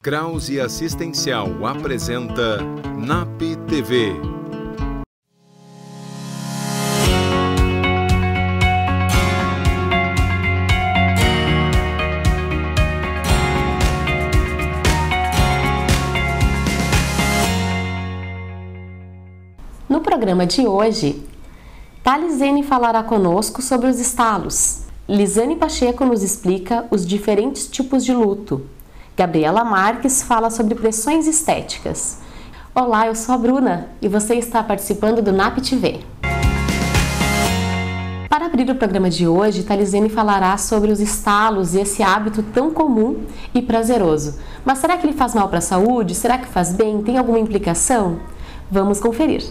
Krause Assistencial apresenta NAP TV. No programa de hoje, Talizene falará conosco sobre os estalos. Lisane Pacheco nos explica os diferentes tipos de luto. Gabriela Marques fala sobre pressões estéticas. Olá, eu sou a Bruna e você está participando do NAP TV. Para abrir o programa de hoje, Talizene falará sobre os estalos e esse hábito tão comum e prazeroso. Mas será que ele faz mal para a saúde? Será que faz bem? Tem alguma implicação? Vamos conferir.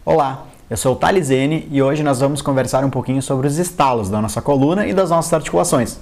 Olá, eu sou o Talizene e hoje nós vamos conversar um pouquinho sobre os estalos da nossa coluna e das nossas articulações.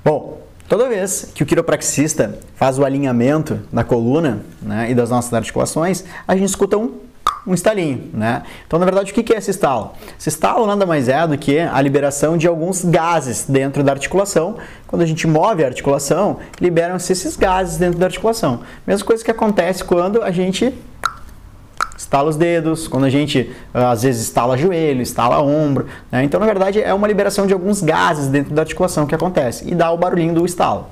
Bom, toda vez que o quiropraxista faz o alinhamento da coluna, né, e das nossas articulações, a gente escuta um estalinho, né? Então, na verdade, o que é esse estalo? Esse estalo nada mais é do que a liberação de alguns gases dentro da articulação. Quando a gente move a articulação, liberam-se esses gases dentro da articulação. Mesma coisa que acontece quando a gente estala os dedos, quando a gente às vezes estala joelho, estala ombro, né? Então, na verdade, é uma liberação de alguns gases dentro da articulação que acontece e dá o barulhinho do estalo.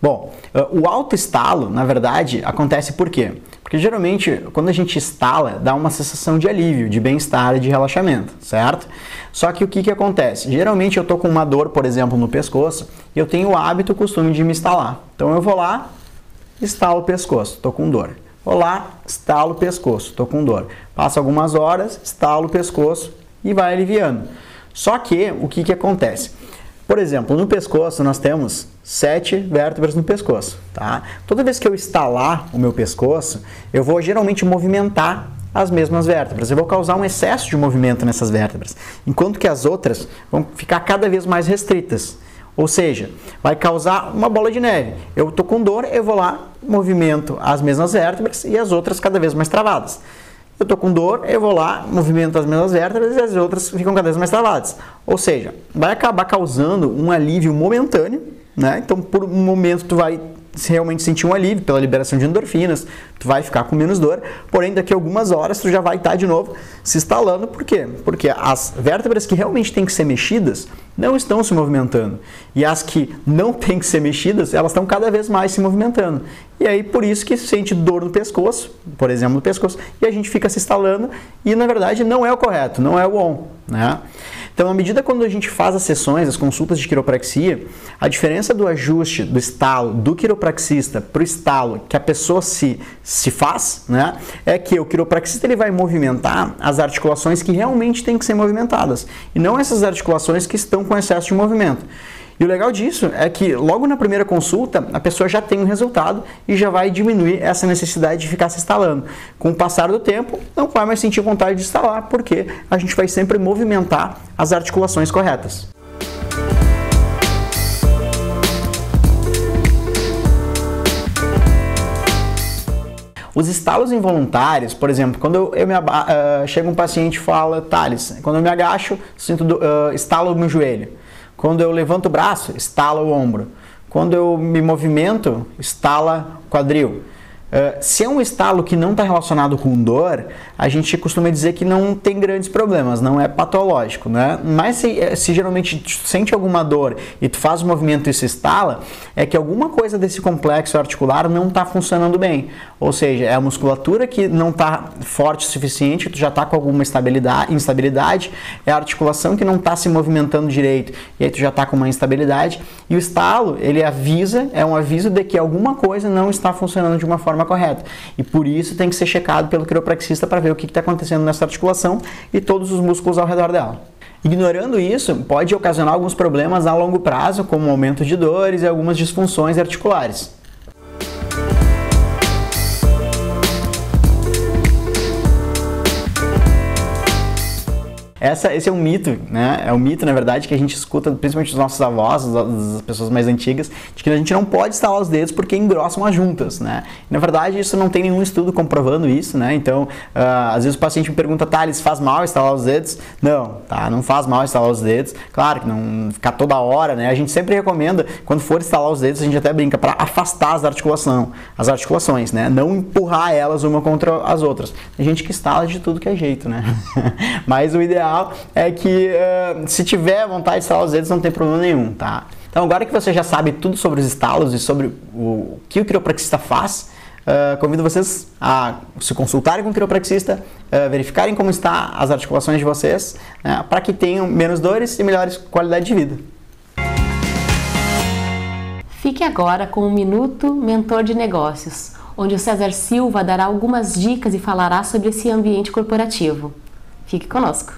Bom, o autoestalo, na verdade, acontece por quê? Porque geralmente, quando a gente estala, dá uma sensação de alívio, de bem-estar e de relaxamento, certo? Só que o que acontece? Geralmente eu tô com uma dor, por exemplo, no pescoço, e eu tenho o hábito, o costume de me estalar. Então eu vou lá, estalo o pescoço, tô com dor. Vou lá, estalo o pescoço, tô com dor. Passa algumas horas, estalo o pescoço e vai aliviando. Só que, o que acontece? Por exemplo, no pescoço nós temos 7 vértebras no pescoço, tá? Toda vez que eu estalar o meu pescoço, eu vou geralmente movimentar as mesmas vértebras. Eu vou causar um excesso de movimento nessas vértebras, enquanto que as outras vão ficar cada vez mais restritas. Ou seja, vai causar uma bola de neve. Eu tô com dor, eu vou lá, movimento as mesmas vértebras e as outras cada vez mais travadas. Eu tô com dor, eu vou lá, movimento as mesmas vértebras e as outras ficam cada vez mais travadas. Ou seja, vai acabar causando um alívio momentâneo, né? Então, por um momento, tu vai realmente sentir um alívio pela liberação de endorfinas, tu vai ficar com menos dor, porém, daqui a algumas horas, tu já vai estar de novo se instalando. Por quê? Porque as vértebras que realmente têm que ser mexidas não estão se movimentando. E as que não têm que ser mexidas, elas estão cada vez mais se movimentando. E aí, por isso que sente dor no pescoço, por exemplo, no pescoço, e a gente fica se instalando e, na verdade, não é o correto, não é o bom, né? Então, à medida quando a gente faz as sessões, as consultas de quiropraxia, a diferença do ajuste do estalo do quiropraxista para o estalo que a pessoa se faz, né, é que o quiropraxista ele vai movimentar as articulações que realmente têm que ser movimentadas e não essas articulações que estão com excesso de movimento. E o legal disso é que logo na primeira consulta a pessoa já tem um resultado e já vai diminuir essa necessidade de ficar se instalando. Com o passar do tempo, não vai mais sentir vontade de instalar, porque a gente vai sempre movimentar as articulações corretas. Os estalos involuntários, por exemplo, quando chega um paciente e fala, Thales, quando eu me agacho, sinto estalo o meu joelho. Quando eu levanto o braço, estala o ombro. Quando eu me movimento, estala o quadril. Se é um estalo que não está relacionado com dor, a gente costuma dizer que não tem grandes problemas, não é patológico, né? Mas se geralmente tu sente alguma dor e tu faz o movimento e se estala, é que alguma coisa desse complexo articular não está funcionando bem. Ou seja, é a musculatura que não está forte o suficiente, tu já está com alguma instabilidade, é a articulação que não está se movimentando direito e aí tu já está com uma instabilidade. E o estalo, ele avisa, é um aviso de que alguma coisa não está funcionando de uma forma correta. E por isso tem que ser checado pelo quiropraxista para ver o que está acontecendo nessa articulação e todos os músculos ao redor dela. Ignorando isso, pode ocasionar alguns problemas a longo prazo, como aumento de dores e algumas disfunções articulares. Esse é um mito, né? É um mito, na verdade, que a gente escuta, principalmente dos nossos avós, das pessoas mais antigas, de que a gente não pode estalar os dedos porque engrossam as juntas, né? E, na verdade, isso não tem nenhum estudo comprovando isso, né? Então, às vezes o paciente me pergunta, Thales, faz mal estalar os dedos? Não, tá? Não faz mal estalar os dedos. Claro que não ficar toda hora, né? A gente sempre recomenda, quando for estalar os dedos, a gente até brinca, para afastar as articulações, né? Não empurrar elas uma contra as outras. Tem gente que instala de tudo que é jeito, né? Mas o ideal é que, se tiver vontade de estalar os dedos, não tem problema nenhum, tá? Então, agora que você já sabe tudo sobre os estalos e sobre o que o quiropraxista faz, convido vocês a se consultarem com o quiropraxista, verificarem como estão as articulações de vocês, né, para que tenham menos dores e melhores qualidade de vida. Fique agora com o Minuto Mentor de Negócios, onde o César Silva dará algumas dicas e falará sobre esse ambiente corporativo. Fique conosco!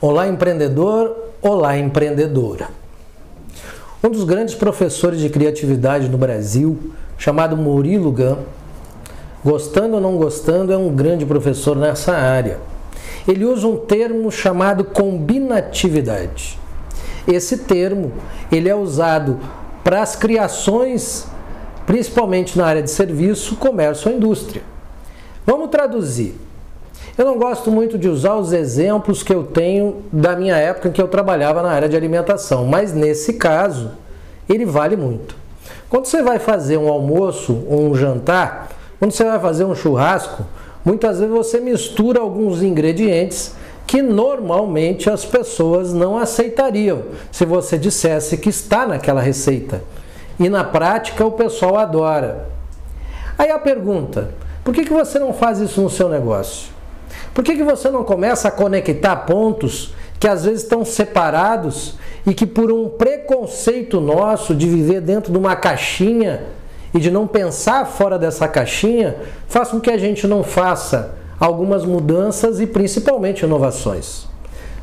Olá, empreendedor! Olá, empreendedora! Um dos grandes professores de criatividade no Brasil, chamado Murilo Gun, gostando ou não gostando, é um grande professor nessa área. Ele usa um termo chamado combinatividade. Esse termo ele é usado para as criações, principalmente na área de serviço, comércio ou indústria. Vamos traduzir. Eu não gosto muito de usar os exemplos que eu tenho da minha época em que eu trabalhava na área de alimentação, mas nesse caso, ele vale muito. Quando você vai fazer um almoço ou um jantar, quando você vai fazer um churrasco, muitas vezes você mistura alguns ingredientes que normalmente as pessoas não aceitariam se você dissesse que está naquela receita. E na prática o pessoal adora. Aí a pergunta, por que você não faz isso no seu negócio? Por que você não começa a conectar pontos que às vezes estão separados e que por um preconceito nosso de viver dentro de uma caixinha e de não pensar fora dessa caixinha, faz com que a gente não faça algumas mudanças e principalmente inovações?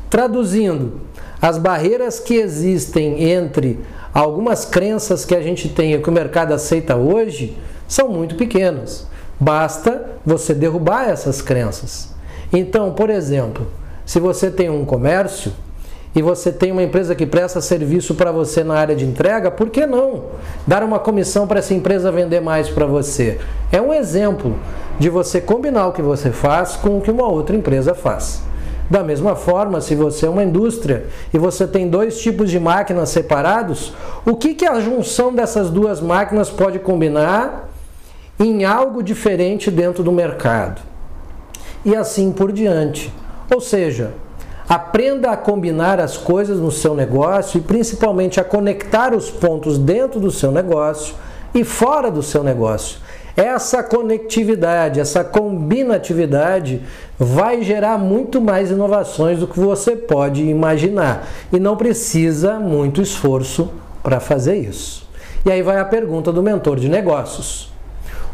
Traduzindo, as barreiras que existem entre algumas crenças que a gente tem e que o mercado aceita hoje são muito pequenas. Basta você derrubar essas crenças. Então, por exemplo, se você tem um comércio e você tem uma empresa que presta serviço para você na área de entrega, por que não dar uma comissão para essa empresa vender mais para você? É um exemplo de você combinar o que você faz com o que uma outra empresa faz. Da mesma forma, se você é uma indústria e você tem dois tipos de máquinas separados, o que a junção dessas duas máquinas pode combinar em algo diferente dentro do mercado? E assim por diante. Ou seja, aprenda a combinar as coisas no seu negócio e principalmente a conectar os pontos dentro do seu negócio e fora do seu negócio. Essa conectividade, essa combinatividade vai gerar muito mais inovações do que você pode imaginar. E não precisa muito esforço para fazer isso. E aí vai a pergunta do mentor de negócios.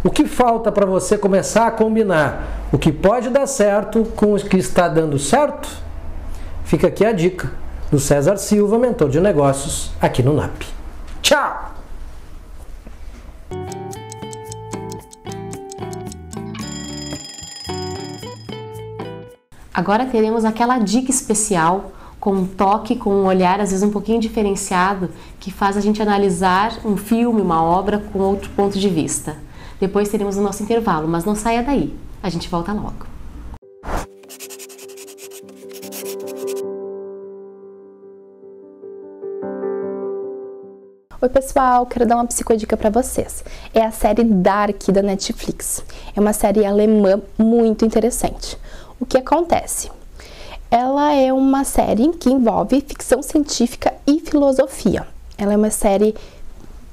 O que falta para você começar a combinar o que pode dar certo com o que está dando certo? Fica aqui a dica do César Silva, mentor de negócios, aqui no NAP. Tchau! Agora teremos aquela dica especial com um toque, com um olhar às vezes um pouquinho diferenciado que faz a gente analisar um filme, uma obra com outro ponto de vista. Depois teremos o nosso intervalo, mas não saia daí. A gente volta logo. Oi pessoal, quero dar uma psicodica para vocês. É a série Dark da Netflix. É uma série alemã muito interessante. O que acontece? Ela é uma série que envolve ficção científica e filosofia. Ela é uma série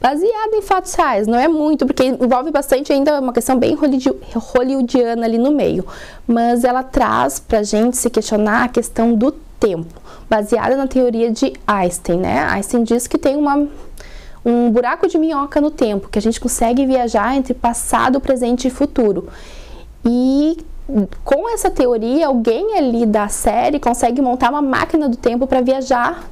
baseada em fatos reais, não é muito, porque envolve bastante ainda uma questão bem hollywoodiana ali no meio, mas ela traz pra gente se questionar a questão do tempo, baseada na teoria de Einstein, né? Einstein diz que tem um buraco de minhoca no tempo, que a gente consegue viajar entre passado, presente e futuro. E com essa teoria, alguém ali da série consegue montar uma máquina do tempo para viajar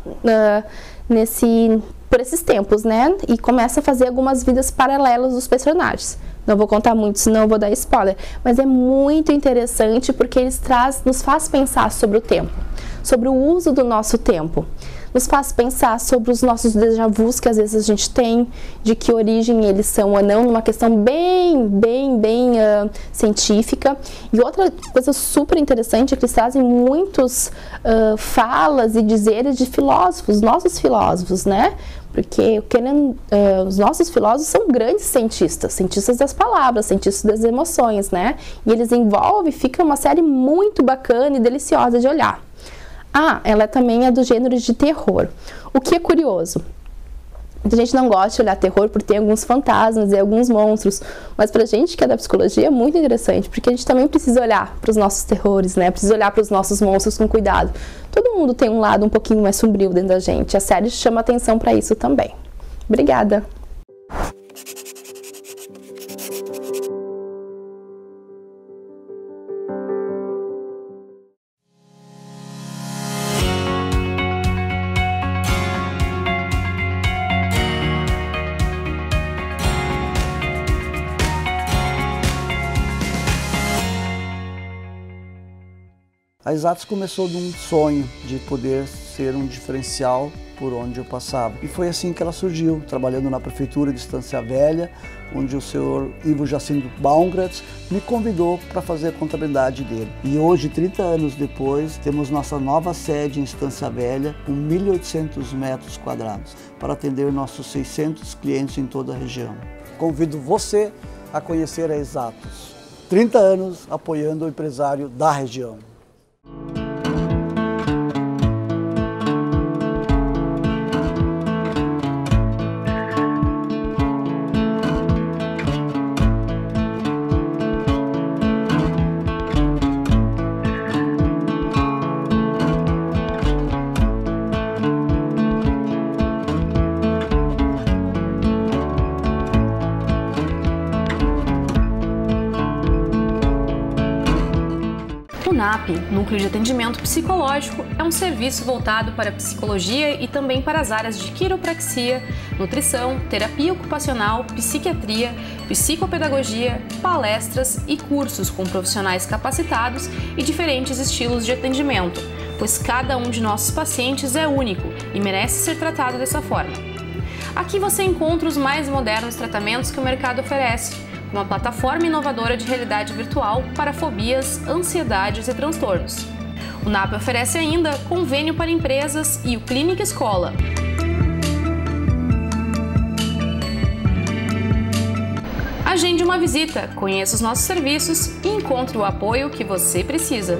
por esses tempos, né? E começa a fazer algumas vidas paralelas dos personagens. Não vou contar muito, senão eu vou dar spoiler. Mas é muito interessante porque eles nos faz pensar sobre o tempo, sobre o uso do nosso tempo. Nos faz pensar sobre os nossos déjà vus que às vezes a gente tem, de que origem eles são ou não, numa questão bem científica. E outra coisa super interessante é que eles trazem muitos falas e dizeres de filósofos, nossos filósofos, né? Porque os nossos filósofos são grandes cientistas das palavras, cientistas das emoções, né? E eles envolvem, fica uma série muito bacana e deliciosa de olhar. Ela também é do gênero de terror. O que é curioso? Muita gente não gosta de olhar terror por ter alguns fantasmas e alguns monstros, mas pra gente que é da psicologia é muito interessante, porque a gente também precisa olhar para os nossos terrores, né? Precisa olhar para os nossos monstros com cuidado. Todo mundo tem um lado um pouquinho mais sombrio dentro da gente. A série chama atenção para isso também. Obrigada! A Exatos começou de um sonho de poder ser um diferencial por onde eu passava. E foi assim que ela surgiu, trabalhando na Prefeitura de Estância Velha, onde o senhor Ivo Jacinto Baumgratz me convidou para fazer a contabilidade dele. E hoje, 30 anos depois, temos nossa nova sede em Estância Velha, com 1.800 metros quadrados, para atender nossos 600 clientes em toda a região. Convido você a conhecer a Exatos. 30 anos apoiando o empresário da região. O NAP, Núcleo de Atendimento Psicológico, é um serviço voltado para a psicologia e também para as áreas de quiropraxia, nutrição, terapia ocupacional, psiquiatria, psicopedagogia, palestras e cursos com profissionais capacitados e diferentes estilos de atendimento, pois cada um de nossos pacientes é único e merece ser tratado dessa forma. Aqui você encontra os mais modernos tratamentos que o mercado oferece, uma plataforma inovadora de realidade virtual para fobias, ansiedades e transtornos. O NAP oferece ainda convênio para empresas e o Clínica Escola. Agende uma visita, conheça os nossos serviços e encontre o apoio que você precisa.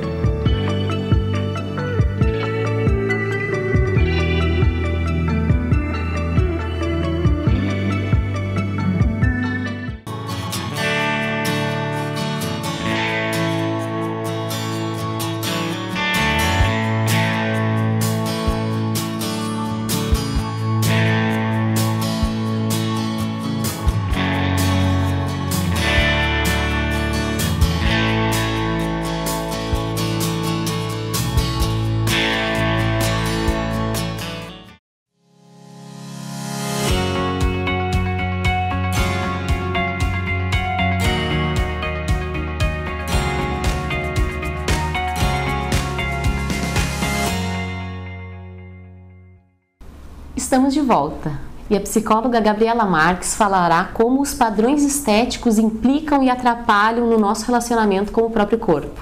Estamos de volta e a psicóloga Gabriela Marques falará como os padrões estéticos implicam e atrapalham no nosso relacionamento com o próprio corpo.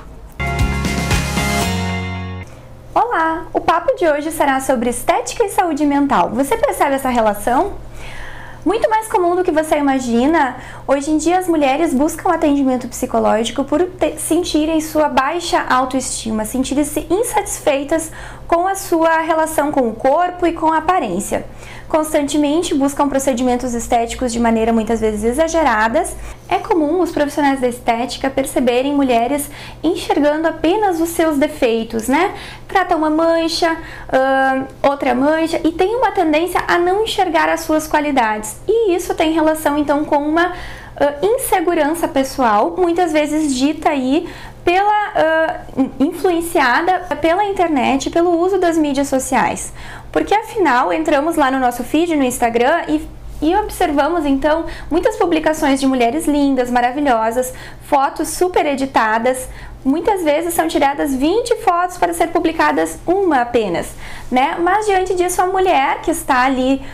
Olá! O papo de hoje será sobre estética e saúde mental. Você percebe essa relação? Muito mais comum do que você imagina, hoje em dia as mulheres buscam atendimento psicológico por sentirem sua baixa autoestima, sentirem-se insatisfeitas com a sua relação com o corpo e com a aparência. Constantemente buscam procedimentos estéticos de maneira muitas vezes exageradas. É comum os profissionais da estética perceberem mulheres enxergando apenas os seus defeitos, né? Trata uma mancha, outra mancha e tem uma tendência a não enxergar as suas qualidades. E isso tem relação então com uma insegurança pessoal, muitas vezes dita aí influenciada pela internet, pelo uso das mídias sociais. Porque afinal, entramos lá no nosso feed no Instagram e observamos então muitas publicações de mulheres lindas, maravilhosas, fotos super editadas. Muitas vezes são tiradas 20 fotos para ser publicadas uma apenas, né? Mas diante disso, a mulher que está ali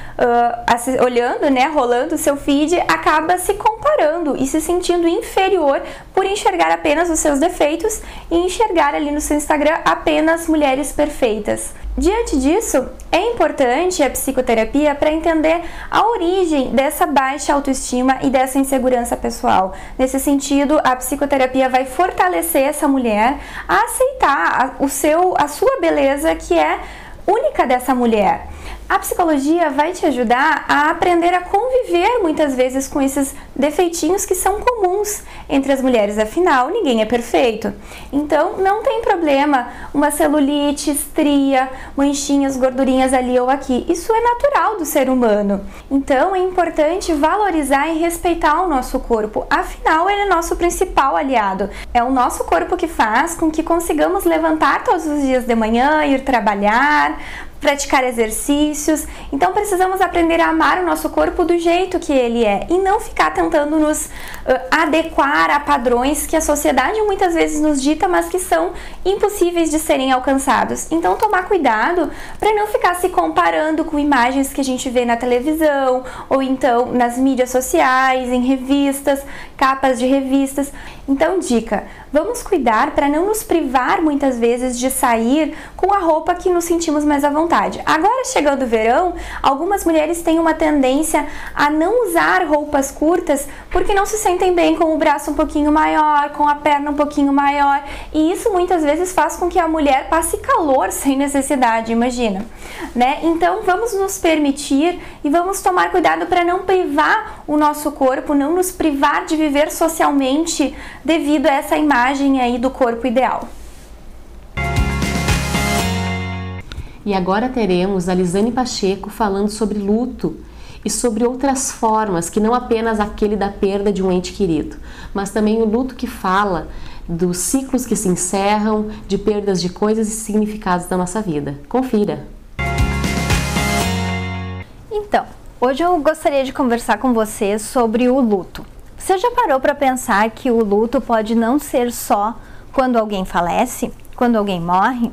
olhando, né, rolando o seu feed, acaba se comparando e se sentindo inferior por enxergar apenas os seus defeitos e enxergar ali no seu Instagram apenas mulheres perfeitas. Diante disso, é importante a psicoterapia para entender a origem dessa baixa autoestima e dessa insegurança pessoal. Nesse sentido, a psicoterapia vai fortalecer essa mulher a aceitar a sua beleza, que é única dessa mulher. A psicologia vai te ajudar a aprender a conviver muitas vezes com esses defeitinhos que são comuns entre as mulheres, afinal, ninguém é perfeito. Então, não tem problema uma celulite, estria, manchinhas, gordurinhas ali ou aqui. Isso é natural do ser humano. Então, é importante valorizar e respeitar o nosso corpo. Afinal, ele é nosso principal aliado. É o nosso corpo que faz com que consigamos levantar todos os dias de manhã, ir trabalhar, praticar exercícios. Então precisamos aprender a amar o nosso corpo do jeito que ele é e não ficar tentando nos adequar a padrões que a sociedade muitas vezes nos dita, mas que são impossíveis de serem alcançados. Então tomar cuidado para não ficar se comparando com imagens que a gente vê na televisão ou então nas mídias sociais, em revistas, capas de revistas. Então dica, vamos cuidar para não nos privar muitas vezes de sair com a roupa que nos sentimos mais à vontade. Agora, chegando o verão, algumas mulheres têm uma tendência a não usar roupas curtas porque não se sentem bem com o braço um pouquinho maior, com a perna um pouquinho maior, e isso muitas vezes faz com que a mulher passe calor sem necessidade, imagina, né? Então vamos nos permitir e vamos tomar cuidado para não privar o nosso corpo, não nos privar de viver socialmente devido a essa imagem aí do corpo ideal. E agora teremos a Lisane Pacheco falando sobre luto e sobre outras formas, que não apenas aquele da perda de um ente querido, mas também o luto que fala dos ciclos que se encerram, de perdas de coisas e significados da nossa vida. Confira! Então, hoje eu gostaria de conversar com você sobre o luto. Você já parou para pensar que o luto pode não ser só quando alguém falece, quando alguém morre?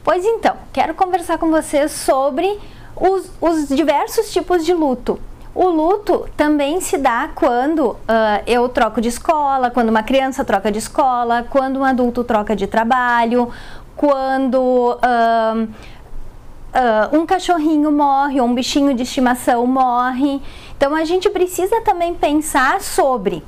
Pois então, quero conversar com você sobre os diversos tipos de luto. O luto também se dá quando eu troco de escola, quando uma criança troca de escola, quando um adulto troca de trabalho, quando um cachorrinho morre ou um bichinho de estimação morre. Então a gente precisa também pensar sobre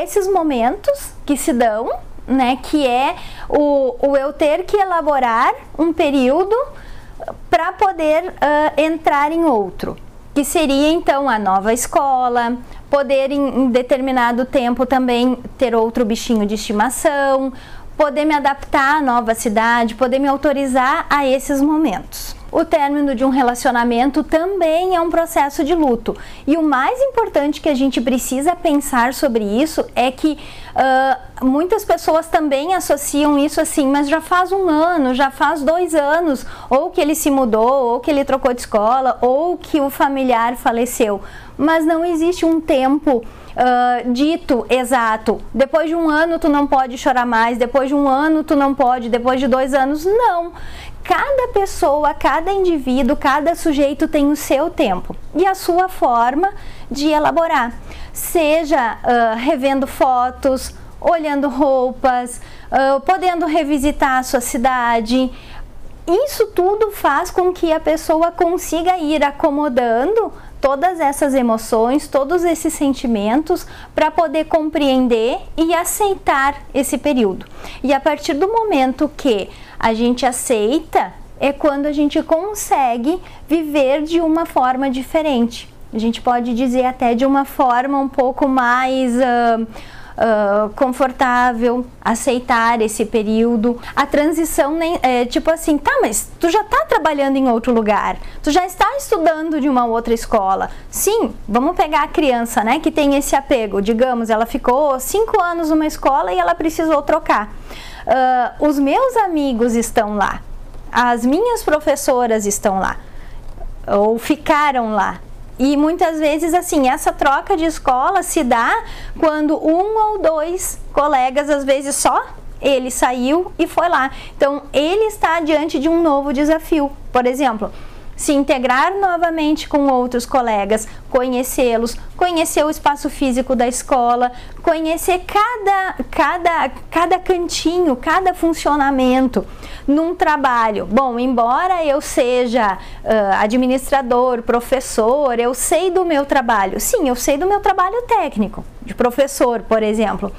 esses momentos que se dão, né, que é o eu ter que elaborar um período para poder entrar em outro, que seria então a nova escola, poder em determinado tempo também ter outro bichinho de estimação, poder me adaptar à nova cidade, poder me autorizar a esses momentos. O término de um relacionamento também é um processo de luto. E o mais importante que a gente precisa pensar sobre isso é que muitas pessoas também associam isso assim, mas já faz 1 ano, já faz 2 anos, ou que ele se mudou, ou que ele trocou de escola, ou que o familiar faleceu. Mas não existe um tempo dito exato. Depois de 1 ano tu não pode chorar mais, depois de 1 ano tu não pode, depois de 2 anos, não. Cada pessoa, cada indivíduo, cada sujeito tem o seu tempo e a sua forma de elaborar. Seja revendo fotos, olhando roupas, podendo revisitar a sua cidade. Isso tudo faz com que a pessoa consiga ir acomodando todas essas emoções, todos esses sentimentos para poder compreender e aceitar esse período. E a partir do momento que a gente aceita, é quando a gente consegue viver de uma forma diferente. A gente pode dizer até de uma forma um pouco mais confortável, aceitar esse período. A transição tipo assim, tá, mas tu já está trabalhando em outro lugar, tu já está estudando de uma outra escola. Sim, vamos pegar a criança, né, que tem esse apego. Digamos, ela ficou 5 anos numa escola e ela precisou trocar. Os meus amigos estão lá, as minhas professoras estão lá, ou ficaram lá. E muitas vezes, assim, essa troca de escola se dá quando 1 ou 2 colegas, às vezes só ele saiu e foi lá. Então, ele está diante de um novo desafio. Por exemplo, se integrar novamente com outros colegas, conhecê-los, conhecer o espaço físico da escola, conhecer cada cantinho, cada funcionamento num trabalho. Bom, embora eu seja administrador, professor, eu sei do meu trabalho. Sim, eu sei do meu trabalho técnico, de professor, por exemplo.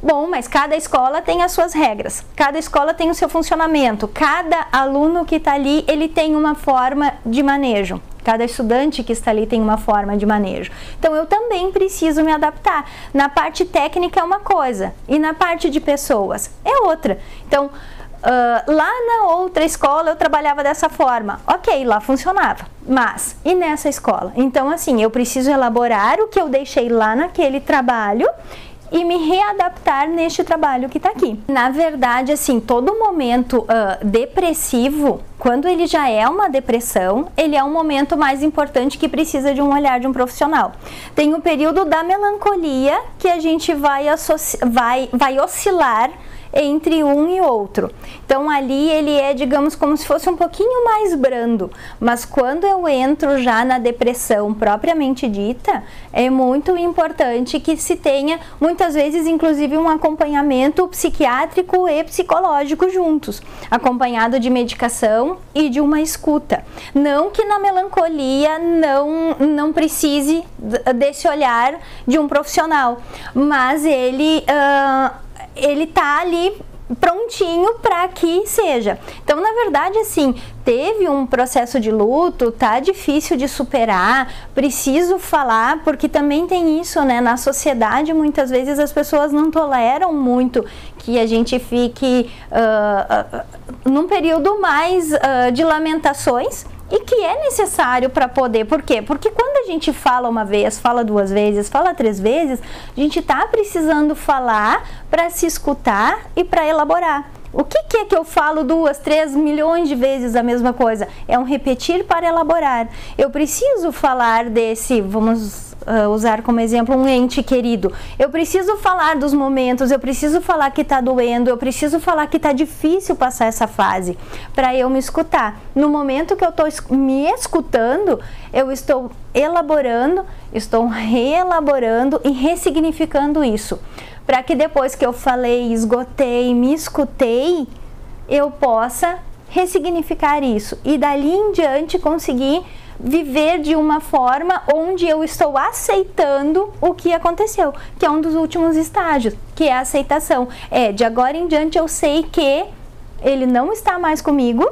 Bom, mas cada escola tem as suas regras, cada escola tem o seu funcionamento, cada aluno que está ali, ele tem uma forma de manejo, cada estudante que está ali tem uma forma de manejo. Então, eu também preciso me adaptar. Na parte técnica é uma coisa, e na parte de pessoas é outra. Então, lá na outra escola eu trabalhava dessa forma, ok, lá funcionava, mas e nessa escola? Então, assim, eu preciso elaborar o que eu deixei lá naquele trabalho e me readaptar neste trabalho que está aqui. Na verdade, assim, todo momento depressivo, quando ele já é uma depressão, ele é um momento mais importante que precisa de um olhar de um profissional. Tem o período da melancolia, que a gente vai oscilar entre um e outro. Então ali ele é, digamos, como se fosse um pouquinho mais brando, mas quando eu entro já na depressão propriamente dita, é muito importante que se tenha, muitas vezes, inclusive, um acompanhamento psiquiátrico e psicológico juntos, acompanhado de medicação e de uma escuta. Não que na melancolia não precise desse olhar de um profissional, mas ele tá ali prontinho para que seja. Então, na verdade, assim, teve um processo de luto, tá difícil de superar, preciso falar, porque também tem isso, né, na sociedade, muitas vezes as pessoas não toleram muito que a gente fique num período mais de lamentações, e que é necessário para poder, por quê? Porque quando a gente fala uma vez, fala 2 vezes, fala 3 vezes, a gente está precisando falar para se escutar e para elaborar. O que é que eu falo 2, 3 milhões de vezes a mesma coisa? É um repetir para elaborar. Eu preciso falar desse, vamos usar como exemplo um ente querido. Eu preciso falar dos momentos, eu preciso falar que está doendo, eu preciso falar que está difícil passar essa fase, para eu me escutar. No momento que eu estou me escutando, eu estou elaborando, estou reelaborando e ressignificando isso, para que depois que eu falei, esgotei, me escutei, eu possa ressignificar isso e dali em diante conseguir viver de uma forma onde eu estou aceitando o que aconteceu, que é um dos últimos estágios, que é a aceitação. De agora em diante eu sei que ele não está mais comigo,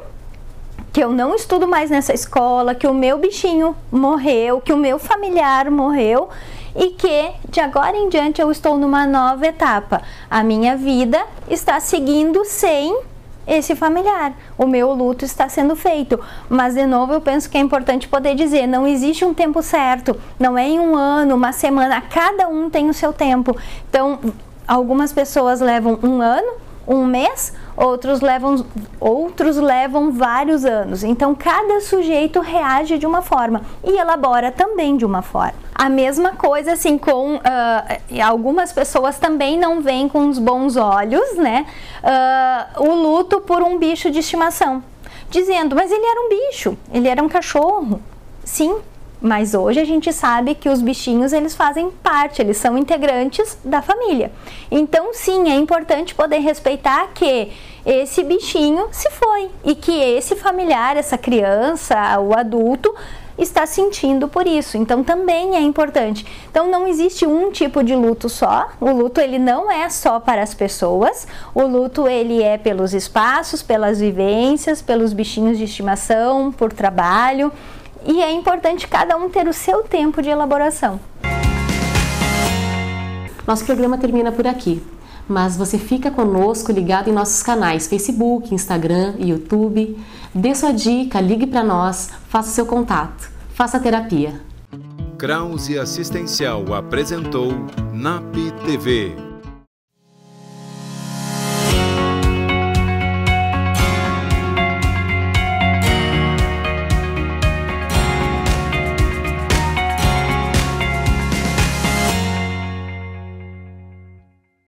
que eu não estudo mais nessa escola, que o meu bichinho morreu, que o meu familiar morreu, e que de agora em diante eu estou numa nova etapa. A minha vida está seguindo sem esse familiar, o meu luto está sendo feito, mas de novo eu penso que é importante poder dizer, não existe um tempo certo, não é em 1 ano, 1 semana, cada um tem o seu tempo. Então, algumas pessoas levam 1 ano, 1 mês, outros levam vários anos. Então, cada sujeito reage de uma forma e elabora também de uma forma. A mesma coisa, assim, com algumas pessoas também não veem com os bons olhos, né, o luto por um bicho de estimação, dizendo, mas ele era um bicho, ele era um cachorro. Sim, mas hoje a gente sabe que os bichinhos, eles fazem parte, eles são integrantes da família. Então, sim, é importante poder respeitar que esse bichinho se foi e que esse familiar, essa criança, o adulto, está sentindo por isso. Então, também é importante. Então, não existe um tipo de luto só. O luto, ele não é só para as pessoas. O luto, ele é pelos espaços, pelas vivências, pelos bichinhos de estimação, por trabalho. E é importante cada um ter o seu tempo de elaboração. Nosso programa termina por aqui, mas você fica conosco ligado em nossos canais Facebook, Instagram e YouTube. Dê sua dica, ligue para nós, faça seu contato, faça terapia. Krause Assistencial apresentou NAP TV.